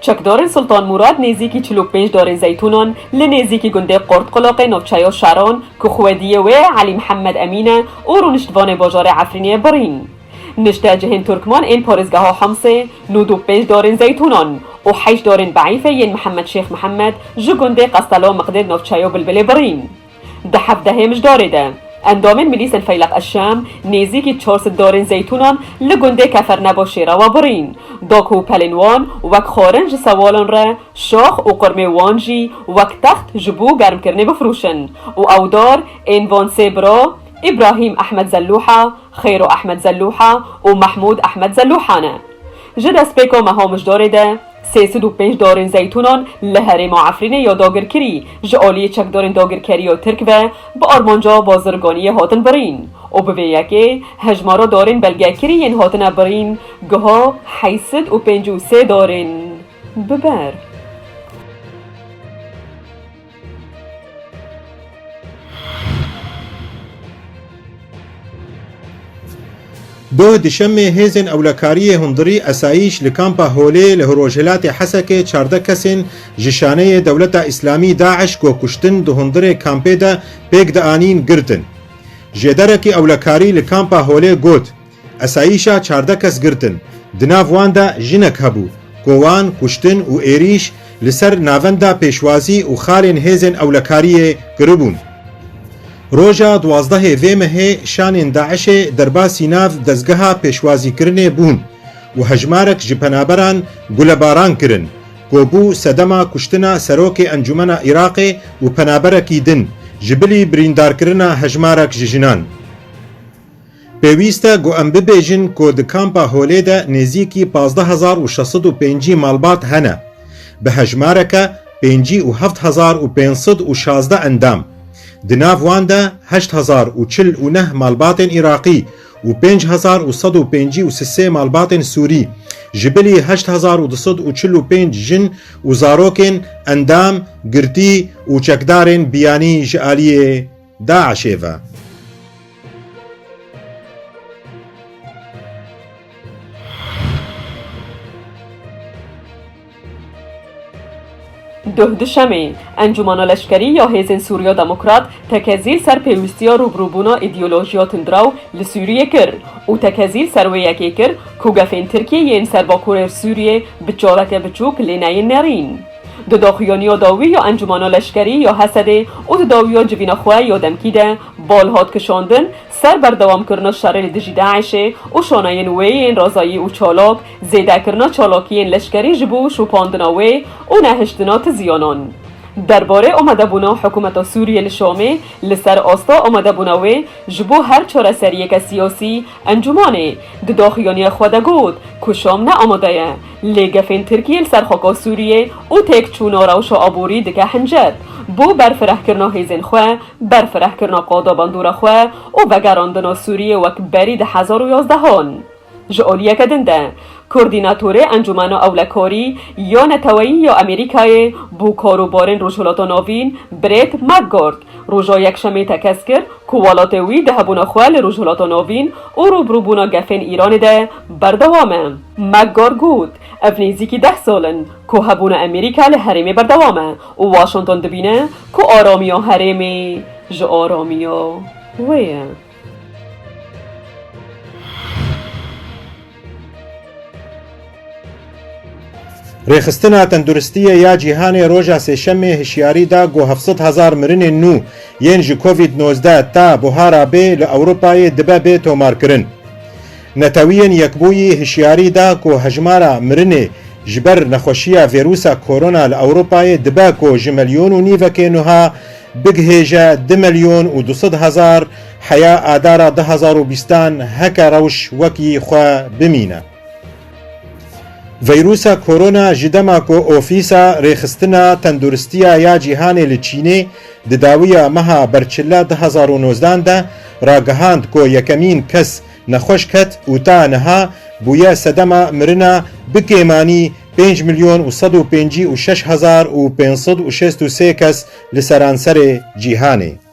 چکدارن سلطان مراد نزیکی 45 دارن زیتونان لنزیکی گنده قرد قلاق نوچای و شاران که خوادیه و علی محمد امینه او رو نشتوان باجار عفرینی برین. نشته جهن ترکمان این پارزگاه ها حمسه 95 دارن زیتونان و 8 دارن بعیفه ین محمد شیخ محمد جو گنده قصلا مقدر نوچای و بلبل برین. ده 17 همش داره اندام ملیس الفیلق الشام نزیکی 400 دارن زیتونان لگنده کفر نباشه را و برین داکو پلنوان وک خارنج سوالان را شاخ و قرمه وانجی وک تخت جبو گرم کرنه بفروشن و اودار انوان سبرا ابراهیم احمد زلوحه خیرو احمد زلوحه و محمود احمد زلوحانه جد اسپیکو مهامش داره 305 دارن زیتونان لهرم عفرینه یا داگر کری جعالی چک دارن داگر کری و ترک و با آرمانجا بازرگانی هاتن برین و به یکی هجمارا دارن بلگه کری ین هاتن برین گها 853 دارن ببر. دو دشمه هیزن اولکاری هندری اسایش لکامپا هولی لهروجهلات حسکه 14 کسین جشانه دولت اسلامی داعش کو کشتن دو هندری کامپه دا پیگ دا آنین گرتن. جدرکی اولکاری لکامپا هولی گوت اسایشا 14 کس گرتن دناف واندا جنک هبو کوان کشتن و ایریش لسر ناوندا پیشوازی و خالین هیزن اولکاری گربون. روژا 12 ویمه شان داعش درباسی ناف دزگها پیشوازی کرنه بون و هجمارک جپنابران گلباران کرن گوبو سدما کشتنا سروک انجمن عراق و پنابرکی دن جبلی بریندار کرنا هجمارک ججنان پیویسته گو ام ببیجن که د کامپا هولی ده نزیکی 15605 مالبات هنه به هجمارک 57516 اندام دناف واندا 8049 مالباتن عراقی و 5153 مالباتن سوری جبلی 8245 جن و زاروکن اندام گرتی و چکدارن بیانی جعالی داعشیوه. دهدشمه انجمن لشکری یا هیزن سوریا دموکرات تکزیل سر پیوستیا روبروبونا ایدئولوژیا تندراو لسوریه کر و تکزیل سر ویکی کر کوگفین ترکیه ین سر باکور سوریه بچارک بچوک لیناین نرین. داخیانی داوی یا انجمن لشکری یا حسده و داوی جوین خواه یا دمکیده بالهات کشاندن سر بردوام کرنا شرل دجی داعشه و شاناین وین رازایی و چالاک زیده کرنا چالاکین لشکری جبو شوپاندناوی و نهشتنا تزیانان. درباره آمده بونا حکومت سوریه لشامه لسر آستا آمده بوناوی جبو هر چهار سریک سیاسی انجمانه داخیانی خود گود کشام نه آمده لگفین ترکیه لسر خاکا سوریه و تک چونا روش آبوری دکه هنجد بو برفره کرنا هیزن خواه برفره کرنا قادا بندور خواه و بگراندنا سوریه وک برید 1011 جعالیه کدنده کوردیناتور انجمن اولکاری یا نتوایی یا امریکای بو کاروبارن روشولاتا ناوین بریت مکگارد روژا یک شمی تکس کرد که والاتوی ده بونا خوال روشولاتا ناوین او روبروبونا گفن ایران ده بردوامه. مکگارد گود افنیزی که 10 سالن که هبونا امریکا لحرمه بردوامه و واشنطن دبینه که آرامیا حرمه جا آرامیا ویه. ریخستنا تندرستیه یا جیهان روژا سشمه هشیاری دا گو 700,000 مرن نو ین جی کووید 19 تا بوهارا بی لأوروپای دبا بی تومار کرن. نتوین یکبوی هشیاری دا گو هجمارا مرن جبر نخوشیه ویروسا کورونا لأوروپای دبا گو 1.5 ملیون که نوها بگهیجه 2,200,000 حیا آدارا 2020 هکا روش وکی خواه بمینه. ویروسا کورونا جدما کو اوفیسا ریخستنا تندرستیا یا جیهان لچینه دداویا مها برچلا 2019 ده راگهاند کو یکمین کس نخوش کت و تا نها بویا سدما مرنا بکیمانی 5,156,563 کس لسرانسر جیهانه.